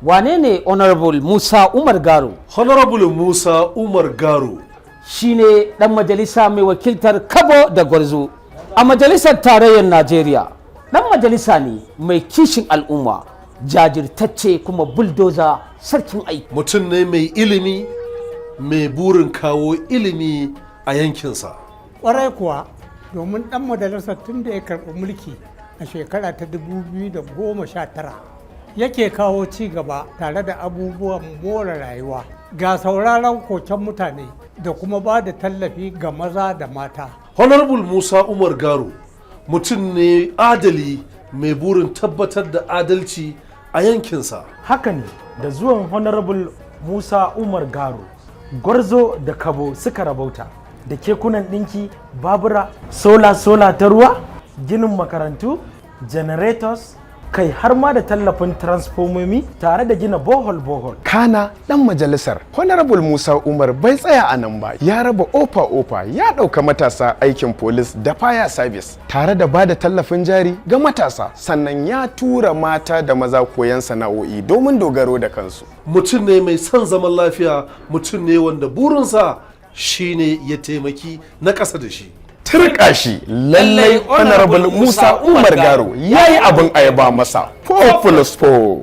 wane ne honorable Musa Umar Garo? Honorable Musa Umar Garo shine dan majalisa mai wakiltar Kabo da Gwarzo a majalisar tarayyar Najeriya. Dan majalisa ne mai kishin al'umma, jajirtacce kuma bulldozer sarkin aiki. Mutum ne mai ilimi, mai burin kawo ilimi a yankinsa. Ƙwarai kuwa, domin dan majalisar tun da ya karɓi mulki a shekara ta 2019 yake kawo ci gaba tare da abubuwan more rayuwa ga sauraron koken mutane da kuma ba da tallafi ga maza da mata. Honorable Musa Umar Garo mutum ne adali mai burin tabbatar da adalci a yankinsa. Haka ne, da zuwan Honorable Musa Umar Garo, Gwarzo da Kabo suka rabauta da kekunan ɗinki, babura, sola ta ruwa, ginin makarantu, generators, kai har ma da tallafin transformomi tare da gina bohol. Kana dan majalisar Honorable Musa Umar bai tsaya a nan ba, ya raba ofa ya ɗauka matasa aikin police da fire service tare da ba da tallafin jari ga matasa, sannan ya tura mata da maza koyan sana'o'i domin dogaro da kansu. Mutum ne mai son zaman lafiya, mutum ne wanda burinsa shine ya taimaki na ƙasa da shi. Turka shi lallai Honorable Musa Umar Garo yayi abin ayaba masa 4+4.